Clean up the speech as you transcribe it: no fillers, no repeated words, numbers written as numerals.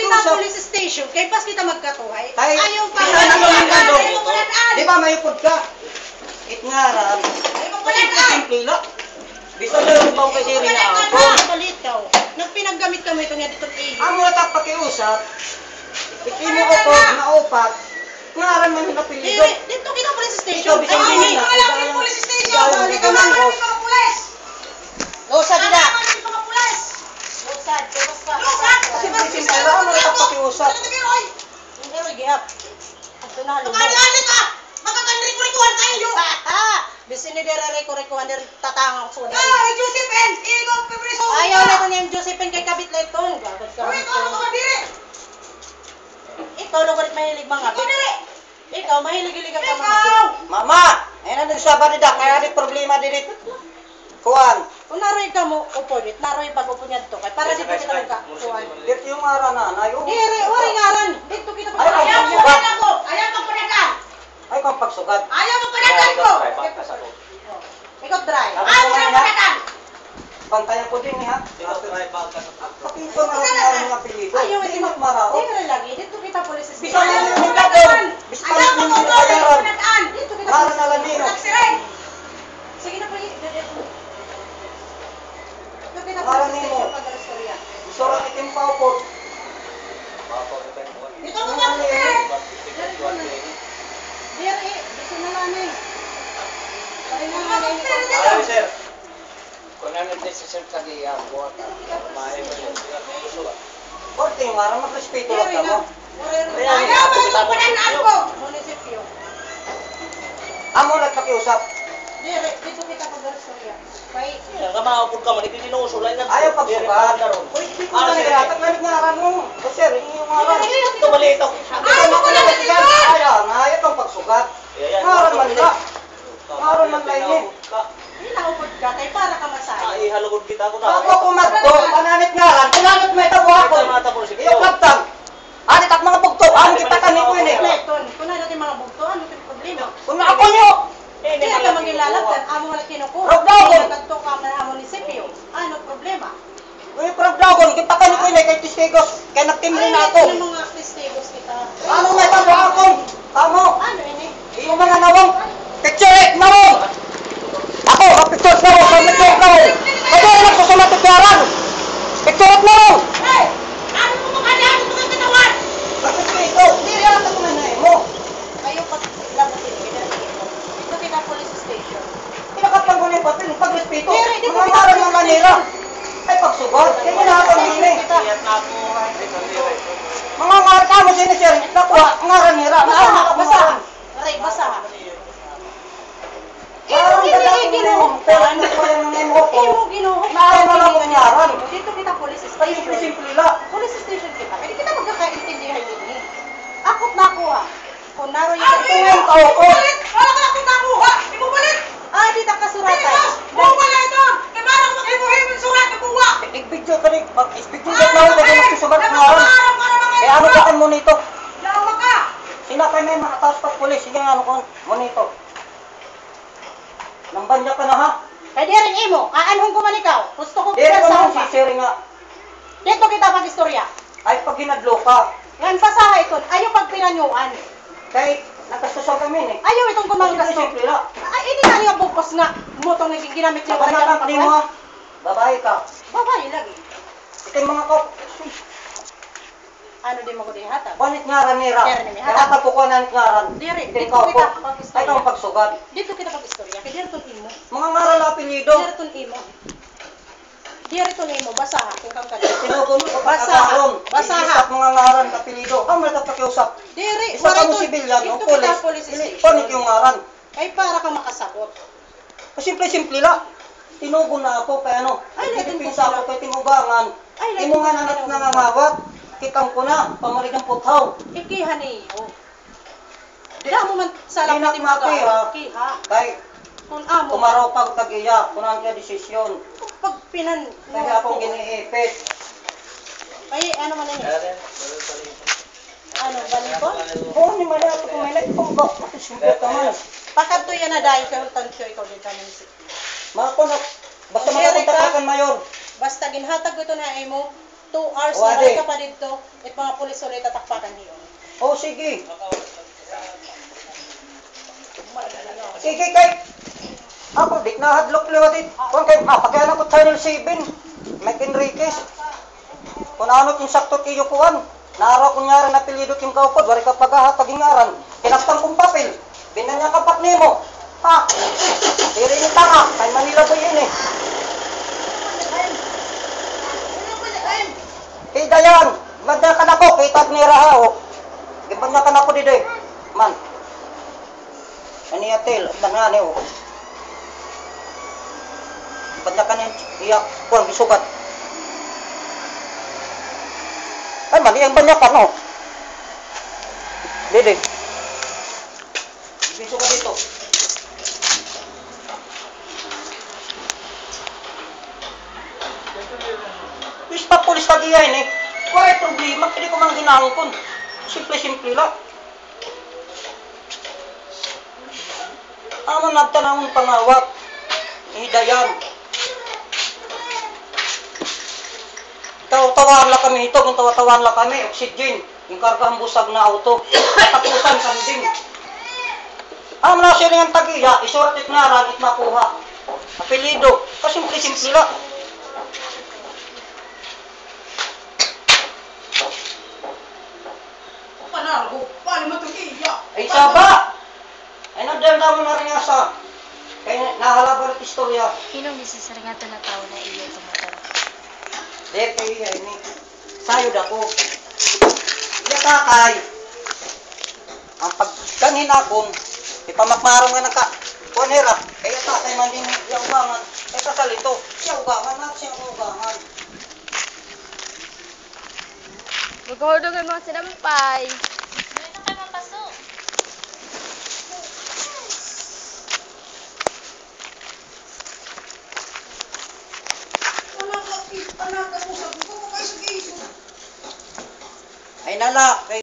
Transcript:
kita police station, kay pas kita magkatuhay. Ayaw pa. Di ba may upod ka? Itngaran. Simple lang. Bisa na yung bang kasi rin ako. Palitaw. Nagpinaggamit kami ito niya dito iyo. Ang mga tapakiusap, ikimo ko po na upat, ngaran man yung napilido. Dito kita police station. Ito, bisang Ay, na. wala kang police station. Balik ka mga pulis. Lusad na. Lusad. Kasi simple lang, ang mga tapakiusap. Pero gihap. Ito na halong. Tukalali ka! Magkakanrikuan tayo! Bisin ni Dere Reko-Rekuan der tatang ako sa. Josephine! Ikaw, Pebriso! Ayaw na ito niya Josephine kay kabit lang ito. Gagod ka. Ikaw lugarit mahilig mga bit. Ikaw mahilig-hilig ka mga bit. Mama! Ayun na sa barida, kaya di problema dito. Kuan. Kung naroy ka mo, upo dit. Naroy pag-upo niya dito. Kaya para dito kita magka-kuhan. Dito yung aran na, nayo. Dere, wari ngaran. Dito kita Ayaw mo Sugat. panagan ko! Ayaw mo panagan! Ay, kung pagsugat. Ayaw mo panagan ko! Ikaw drive. Ayaw mo panagan! Bantayan ko din ha. Pakito na rin ang mga apelido. Ayaw, Hindi magmarao. Dere lagi. Dito kita police station. Bisa na yung mga doon. Bisa na Ayaw mo yung kung mga bayaran. panagan! Dito kita Para police na lamino. Nagsiren! Sige na po. Dito kita Para police nimo. station pag-restorya. Surang itim pa po. Ito mo ba? Dere, gusto na lang eh. Pari na lang eh. Alam sir, kung ano decision sa giya, buhat Korte yung aran, magrespeto lang Dere ka na. mo. Ayaw mo panagan ko! Munisipyo. Amo nagpakiusap. Dere, dito kita pag-restorya. Kay kamahapon ka man, hindi sinusulay na. Ayaw pagsugat. Uy, di ko na naglatak na ngaran mo. O sir, hindi yung ngaran. Ito malito. Ayaw mo panagan ko! Ayaw, ayaw kang pagsugat. Ngaran man na. Ngaran man na yun. Hinaupod ka kay para ka masahe. Ay, halugod kita ko na. Ako kumadto, pananit ngaran. Kunanit may tabo ako. Iyo kaptang. Anit at mga bugto. Ano kita kaniko yun eh. Kompleton. Kung na natin mga bugto, ano yung problema? Kung na ako nyo. Hindi ka magilalagtan, amo nga kinukuha. Rogdagon. Nagkanto ka man ang munisipyo. Ano problema? Uy, Prabdagon, kita kaniko yun eh. Kay Tistigos. Kaya nagtimri na ako. Ano mga testigos kita? Ano may tabo ako? Tamo. Ano ini? Yung mga nawang. Picture nawang. Ako, picture nawang. Picture nawang. Kaya yung nagsusulat ikaran. Picture nawang. Hey! Ano mo makadaan mo mga katawan? Bakit ka ito? Hindi rin ako kumanay mo. Kayo pag labutin kita dito. Dito kita police station. Pinakapang ko na yung papel. Pag-respeto. Pero hindi ko Mga ngaran ng Manila. Ay, pagsugat. Kaya ginahapang nila eh. Mga ngaran ka mo sinisir. Nakuha. Ngaran nila. Basa ha, Ngaran basa ha. Aray, basa ha. Parang dadakong na yung pero ano pa yung nemo ko. Imo ginuhok. Ngaran na lang kung ngaran. Dito kita police Ay, station. simple lang. Police station kita. Hindi kita magkakaintindihan din eh. Akot na ako ha. Kung naroy Tingin ka ako. Wala ka akong nakuha! Ibubulit! Ah, di ta kasuratan. Buwa na ito! Kaya parang makibuhin mo surat na buwa! Igbidyo ka rin. Igbidyo ka na ako. Kaya magsusugat ng ngaran. Kaya ano ka mo nito? Yawa ka! Sila kayo may makataas pa pulis. Sige nga ano ko mo nito. Nambanya ka na ha? Kaya di rin imo. Aanhong kuman ikaw. Gusto ko Dito sa naman upa. si Siri nga. Dito kita pag-istorya. Ay pag ginadlo ka. Yan pasaha ito. Ayaw pag pinanyuan. Kahit nagkasusan kami eh. Ayaw itong kumanggas. Simple lang. Ay, hindi na niya bukos nga. Motong naging ginamit niya. Kapanatak ni mo ha. Babae ka. Babae lagi. Ito yung mga kop. Ano di mo ko di hatag? Banit ngaran nira. Dere ni Kaya tapukunan ngaran. Dere, Ito dito yung kita kapo. pag-istorya. Ay kang pagsugad. Dito kita pag-istorya. Kaya dito imo. Mga ngaran na apelido. Dito imo. Dito imo. Basaha. Kung kang kanya. Tinugon ko pa Basaha. kagaron. Basaha. Isip mga ngaran na apelido. Ang may tapakiusap. Dere, Isa ka mo sibilyan, o Dito pulis. kita police Panit station. yung ngaran. Ay, para ka makasagot. Simple lang. Tinugon na ako kaya ano. Ay, lahat Pinsa po ako kay tinugangan. Ay, lahat Imo po nga sila. nanat nangangawat. Kitang ko na. Pamaligang puthaw. Ikihan niyo. Dila mo man sa Di lapit na makiha. Ikiha. Kay Kung amo. umaraw pag tag-iya. Kunan kaya desisyon. Pag pinan. Kaya akong giniipit. Ay, ano man yun? Ano, balibon? Oo, ni Mali ako kumailay. Pambak. Simple ka man. Pakadto yan na dahil kay Tansyo ikaw dito ng isip. Mga ko na. Basta Amerika. makapunta ka kan mayor. Basta ginhatag ko ito na imo. 2 hours O, na adi. ka pa dito. At mga pulis ulit tatakpakan niyo. Oh, sige. Sige kay. Ako, dik na hadlok liwa dit. Kung kay, pagkaya ko Channel 7. Mike Enriquez. Kung ano yung sakto kiyo kuan. Nara kunyari na pilido kim kaupod. Wari ka paghahatag-ingaran. Kinaptang kong papel. Binanya kapak nimo. Ha? Diri ni tanga. Kay Manila ba yun eh. Kay Dayan. Ganda ka na ko. Kay Tagnira ha o. Gibanya ka na ko dide. Man. Aniyatil. Manani o. Gibanya ka na iyak. Kuang gisugat. Ay, mali ang banyak no? Dede. Ibiso ka dito. Bis pa pulis kagiyan eh. Wala problema, hindi ko mang ginangkon. Simple-simple lang. Amo nagtanawang pangawat. Hidayan. Tawa-tawaan lang kami ito, kung tawa-tawaan lang kami, oxygen, yung kargahang busag na auto, tapusan kanding. Ang nasa rin ang tagiya, isurat at ngaran at makuha. Apelido, kasimple-simple lang. Panargo, paano mo itong iya? Ay, saba! Ay, nagdanda mo na rin asa. Kaya nahalaban at istorya. Hinong bisisarangatan na tao na iyo tumatara. Dahil kayo ini, sayod ako. Iya kakay. Ang pagkanin akong, ipamakmarong nga naka, kunera, kaya kakay man din iya ugangan. Kaya kasalito, siya ugangan at siya ugangan. Magkahulog ang mga sinampay. Hindi na kayo mapasok. Anak, mo sabi ko kayo sa giso. Ay nala, kay